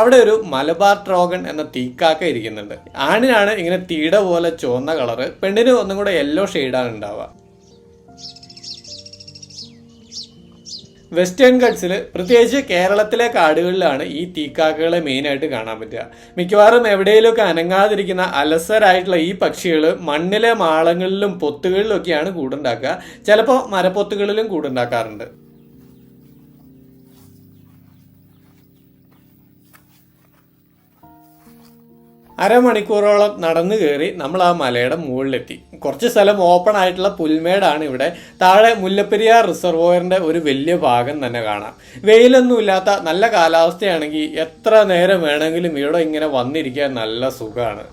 അവിടെ ഒരു മലബാർ ട്രോഗൺ എന്ന തീക്കാക്ക ഇരിക്കുന്നുണ്ട്. ആണിനാണ് ഇങ്ങനെ തീട പോലെ ചുവന്ന കളറ്, പെണ്ണിന് ഒന്നും കൂടെ യെല്ലോ ഷെയ്ഡാണ് ഉണ്ടാവുക. വെസ്റ്റേൺ ഗട്ട്സിൽ, പ്രത്യേകിച്ച് കേരളത്തിലെ കാടുകളിലാണ് ഈ തീക്കാക്കകളെ മെയിനായിട്ട് കാണാൻ പറ്റുക. മിക്കവാറും എവിടെയെങ്കിലുമൊക്കെ അനങ്ങാതിരിക്കുന്ന അലസരായിട്ടുള്ള ഈ പക്ഷികൾ മണ്ണിലെ മാളങ്ങളിലും പൊത്തുകളിലും ഒക്കെയാണ് കൂടുണ്ടാക്കുക. ചിലപ്പോൾ മരപ്പൊത്തുകളിലും കൂടുണ്ടാക്കാറുണ്ട്. അരമണിക്കൂറോളം നടന്നു കയറി നമ്മൾ ആ മലയുടെ മുകളിലെത്തി. കുറച്ച് സ്ഥലം ഓപ്പൺ ആയിട്ടുള്ള പുൽമേടാണ് ഇവിടെ. താഴെ മുല്ലപ്പെരിയാർ റിസർവോയറിന്റെ ഒരു വലിയ ഭാഗം തന്നെ കാണാം. വെയിലൊന്നും ഇല്ലാത്ത നല്ല കാലാവസ്ഥയാണെങ്കിൽ എത്ര നേരം വേണമെങ്കിലും ഇവിടെ ഇങ്ങനെ വന്നിരിക്കാൻ നല്ല സുഖമാണ്.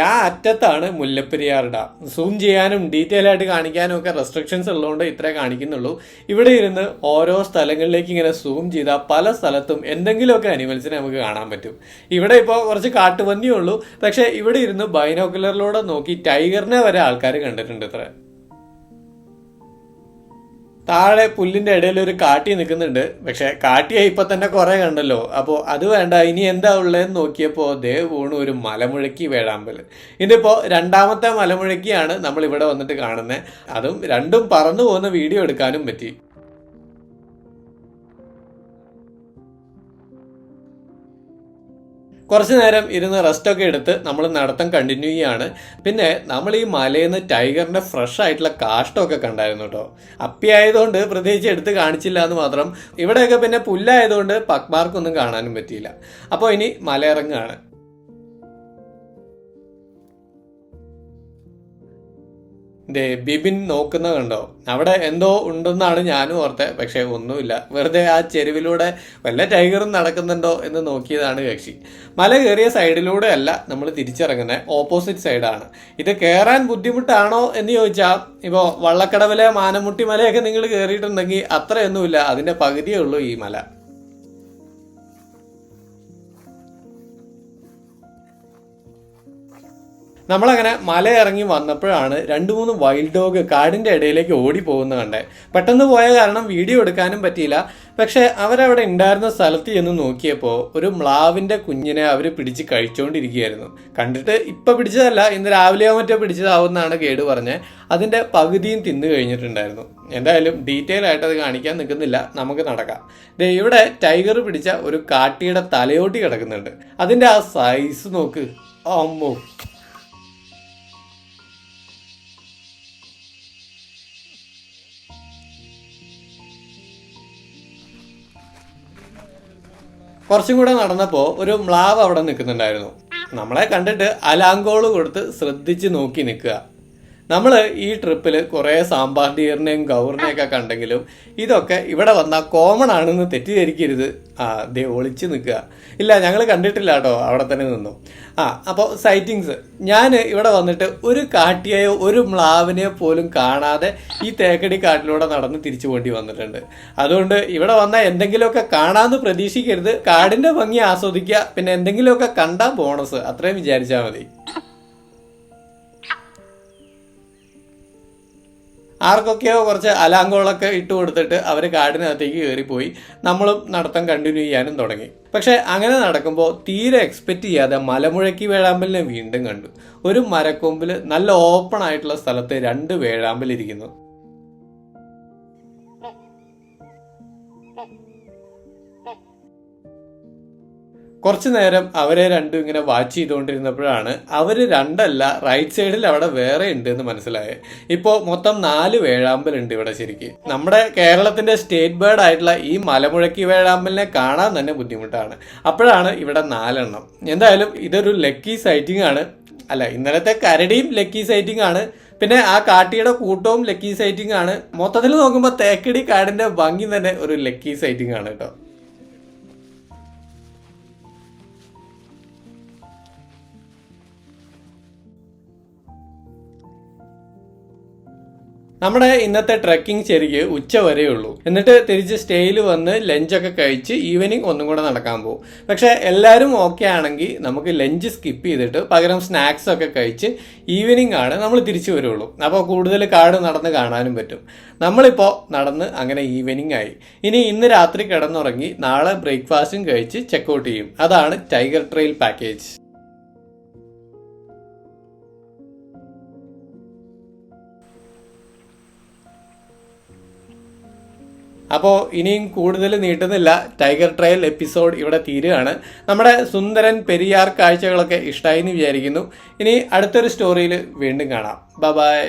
ആ അറ്റത്താണ് മുല്ലപ്പെരിയാർ ഡാം. സൂം ചെയ്യാനും ഡീറ്റെയിൽ ആയിട്ട് കാണിക്കാനും ഒക്കെ റെസ്ട്രിക്ഷൻസ് ഉള്ളതുകൊണ്ട് ഇത്രേ കാണിക്കുന്നുള്ളൂ. ഇവിടെ ഇരുന്ന് ഓരോ സ്ഥലങ്ങളിലേക്ക് ഇങ്ങനെ സൂം ചെയ്താൽ പല സ്ഥലത്തും എന്തെങ്കിലുമൊക്കെ അനിമൽസിനെ നമുക്ക് കാണാൻ പറ്റും. ഇവിടെ ഇപ്പോൾ കുറച്ച് കാട്ടുപന്നിയേ ഉള്ളൂ. പക്ഷേ ഇവിടെ ഇരുന്ന് ബൈനോക്കുലറിലൂടെ നോക്കി ടൈഗറിനെ വരെ ആൾക്കാർ കണ്ടിട്ടുണ്ട് ഇത്ര. താഴെ പുല്ലിന്റെ ഇടയിൽ ഒരു കാട്ടി നിൽക്കുന്നുണ്ട്. പക്ഷെ കാട്ടിയെ ഇപ്പൊ തന്നെ കുറെ കണ്ടല്ലോ. അപ്പോൾ അത് വേണ്ട, ഇനി എന്താ ഉള്ളതെന്ന് നോക്കിയപ്പോൾ വീണു ഒരു മലമുഴക്കി വേഴാമ്പൽ. ഇതിപ്പോ രണ്ടാമത്തെ മലമുഴക്കിയാണ് നമ്മൾ ഇവിടെ വന്നിട്ട് കാണുന്നത്. അതും രണ്ടും പറന്നു പോകുന്ന വീഡിയോ എടുക്കാനും പറ്റി. കുറച്ച് നേരം ഇരുന്ന് റെസ്റ്റൊക്കെ എടുത്ത് നമ്മൾ നടത്തം കണ്ടിന്യൂ ചെയ്യാണ്. പിന്നെ നമ്മൾ ഈ മലയിൽ നിന്ന് ടൈഗറിന്റെ ഫ്രഷ് ആയിട്ടുള്ള കാഷ്ടമൊക്കെ കണ്ടായിരുന്നു കേട്ടോ. അപ്പി ആയതുകൊണ്ട് പ്രത്യേകിച്ച് എടുത്ത് കാണിച്ചില്ല എന്ന് മാത്രം. ഇവിടെയൊക്കെ പിന്നെ പുല്ലായതുകൊണ്ട് പക്മാർക്കൊന്നും കാണാനും പറ്റിയില്ല. അപ്പോൾ ഇനി മലയിറങ്ങാണ്. ബിബിൻ നോക്കുന്ന കണ്ടോ? അവിടെ എന്തോ ഉണ്ടെന്നാണ് ഞാനും ഓർത്തത്. പക്ഷെ ഒന്നുമില്ല. വെറുതെ ആ ചെരുവിലൂടെ വല്ല ടൈഗറും നടക്കുന്നുണ്ടോ എന്ന് നോക്കിയതാണ് കക്ഷി. മല കയറിയ സൈഡിലൂടെ അല്ല നമ്മൾ തിരിച്ചിറങ്ങുന്നത്, ഓപ്പോസിറ്റ് സൈഡാണ്. ഇത് കയറാൻ ബുദ്ധിമുട്ടാണോ എന്ന് ചോദിച്ചാൽ, ഇപ്പോൾ വള്ളക്കടവിലെ മാനമുട്ടി മലയൊക്കെ നിങ്ങൾ കയറിയിട്ടുണ്ടെങ്കിൽ അത്രയൊന്നുമില്ല, അതിൻ്റെ പകുതിയേ ഉള്ളൂ ഈ മല. നമ്മളങ്ങനെ മല ഇറങ്ങി വന്നപ്പോഴാണ് 2-3 വൈൽഡ് ഡോഗ് കാടിൻ്റെ ഇടയിലേക്ക് ഓടി പോകുന്ന കണ്ടേ. പെട്ടെന്ന് പോയ കാരണം വീഡിയോ എടുക്കാനും പറ്റിയില്ല. പക്ഷെ അവരവിടെ ഉണ്ടായിരുന്ന സ്ഥലത്ത് ചെന്ന് നോക്കിയപ്പോൾ ഒരു മ്ലാവിൻ്റെ കുഞ്ഞിനെ അവർ പിടിച്ച് കഴിച്ചുകൊണ്ടിരിക്കുകയായിരുന്നു. കണ്ടിട്ട് ഇപ്പം പിടിച്ചതല്ല, ഇന്ന് രാവിലെയോ മറ്റോ പിടിച്ചതാവുമെന്നാണ് കേട് പറഞ്ഞത്. അതിൻ്റെ പകുതിയും തിന്നു കഴിഞ്ഞിട്ടുണ്ടായിരുന്നു. എന്തായാലും ഡീറ്റെയിൽ ആയിട്ട് അത് കാണിക്കാൻ നിൽക്കുന്നില്ല, നമുക്ക് നടക്കാം. ഇവിടെ ടൈഗർ പിടിച്ച ഒരു കാട്ടിയുടെ തലയോട്ടി കിടക്കുന്നുണ്ട്. അതിൻ്റെ ആ സൈസ് നോക്ക്, അമ്മോ! കുറച്ചും കൂടെ നടന്നപ്പോൾ ഒരു മ്ലാവ് അവിടെ നിൽക്കുന്നുണ്ടായിരുന്നു. നമ്മളെ കണ്ടിട്ട് അലാങ്കോള് കൊടുത്ത് ശ്രദ്ധിച്ച് നോക്കി നിൽക്കുക. നമ്മൾ ഈ ട്രിപ്പിൽ കുറേ സാമ്പാർ ഡിയറിനെയും ഗൗറിനെയൊക്കെ കണ്ടെങ്കിലും ഇതൊക്കെ ഇവിടെ വന്നാൽ കോമൺ ആണെന്ന് തെറ്റിദ്ധരിക്കരുത്. ഒളിച്ച് നിൽക്കുക. ഇല്ല, ഞങ്ങൾ കണ്ടിട്ടില്ല കേട്ടോ, അവിടെ തന്നെ നിന്നു. അപ്പോൾ സൈറ്റിങ്സ്. ഞാൻ ഇവിടെ വന്നിട്ട് ഒരു കാട്ടിയെയോ ഒരു മ്ലാവിനെയോ പോലും കാണാതെ ഈ തേക്കടി കാട്ടിലൂടെ നടന്ന് തിരിച്ചു പോണ്ടി വന്നിട്ടുണ്ട്. അതുകൊണ്ട് ഇവിടെ വന്നാൽ എന്തെങ്കിലുമൊക്കെ കാണാമെന്ന് പ്രതീക്ഷിക്കരുത്. കാടിൻ്റെ ഭംഗി ആസ്വദിക്കുക, പിന്നെ എന്തെങ്കിലുമൊക്കെ കണ്ടാൽ ബോണസ്, അത്രയും വിചാരിച്ചാൽ മതി. ആർക്കൊക്കെയോ കുറച്ച് അലാങ്കോളൊക്കെ ഇട്ട് കൊടുത്തിട്ട് അവർ കാടിനകത്തേക്ക് കയറിപ്പോയി. നമ്മളും നടത്തം കണ്ടിന്യൂ ചെയ്യാനും തുടങ്ങി. പക്ഷെ അങ്ങനെ നടക്കുമ്പോൾ തീരെ എക്സ്പെക്റ്റ് ചെയ്യാതെ മലമുഴക്കി വേഴാമ്പലിനെ വീണ്ടും കണ്ടു. ഒരു മരക്കൊമ്പിൽ നല്ല ഓപ്പൺ ആയിട്ടുള്ള സ്ഥലത്ത് 2 വേഴാമ്പലിരിക്കുന്നു. കുറച്ചു നേരം അവരെ രണ്ടും ഇങ്ങനെ വാച്ച് ചെയ്തുകൊണ്ടിരുന്നപ്പോഴാണ് അവർ രണ്ടല്ല, റൈറ്റ് സൈഡിൽ അവിടെ വേറെ ഉണ്ട് എന്ന് മനസ്സിലായത്. ഇപ്പോൾ മൊത്തം 4 വേഴാമ്പലുണ്ട് ഇവിടെ. ശരിക്കും നമ്മുടെ കേരളത്തിന്റെ സ്റ്റേറ്റ് ബേർഡ് ആയിട്ടുള്ള ഈ മലമുഴക്കി വേഴാമ്പലിനെ കാണാൻ തന്നെ ബുദ്ധിമുട്ടാണ്. അപ്പോഴാണ് ഇവിടെ 4 എണ്ണം. എന്തായാലും ഇതൊരു ലക്കി സൈറ്റിംഗ് ആണ്. അല്ല, ഇന്നലത്തെ കരടിയും ലക്കി സൈറ്റിംഗ് ആണ്. പിന്നെ ആ കാട്ടിയുടെ കൂട്ടവും ലക്കി സൈറ്റിംഗ് ആണ്. മൊത്തത്തിൽ നോക്കുമ്പോൾ തേക്കടി കാടിന്റെ ഭംഗി തന്നെ ഒരു ലക്കി സൈറ്റിംഗ് ആണ് കേട്ടോ. നമ്മുടെ ഇന്നത്തെ ട്രെക്കിംഗ് ശരിക്ക് ഉച്ച വരെയുള്ളൂ. എന്നിട്ട് തിരിച്ച് സ്റ്റേയിൽ വന്ന് ലഞ്ചൊക്കെ കഴിച്ച് ഈവനിങ് ഒന്നും കൂടെ നടക്കാൻ പോകും. പക്ഷെ എല്ലാവരും ഓക്കെ ആണെങ്കിൽ നമുക്ക് ലഞ്ച് സ്കിപ്പ് ചെയ്തിട്ട് പകരം സ്നാക്സ് ഒക്കെ കഴിച്ച് ഈവനിങ് ആണ് നമ്മൾ തിരിച്ചു വരുള്ളൂ. അപ്പോൾ കൂടുതൽ കാട് നടന്ന് കാണാനും പറ്റും. നമ്മളിപ്പോൾ നടന്ന് അങ്ങനെ ഈവനിങ് ആയി. ഇനി ഇന്ന് രാത്രി കിടന്നുറങ്ങി നാളെ ബ്രേക്ക്ഫാസ്റ്റും കഴിച്ച് ചെക്കൗട്ട് ചെയ്യും. അതാണ് ടൈഗർ ട്രെയിൽ പാക്കേജ്. അപ്പോൾ ഇനിയും കൂടുതൽ നീട്ടുന്നില്ല, ടൈഗർ ട്രയൽ എപ്പിസോഡ് ഇവിടെ തീരുകയാണ്. നമ്മുടെ സുന്ദരൻ പെരിയാർ കാഴ്ചകളൊക്കെ ഇഷ്ടമായി എന്ന് വിചാരിക്കുന്നു. ഇനി അടുത്തൊരു സ്റ്റോറിയിൽ വീണ്ടും കാണാം. ബൈ.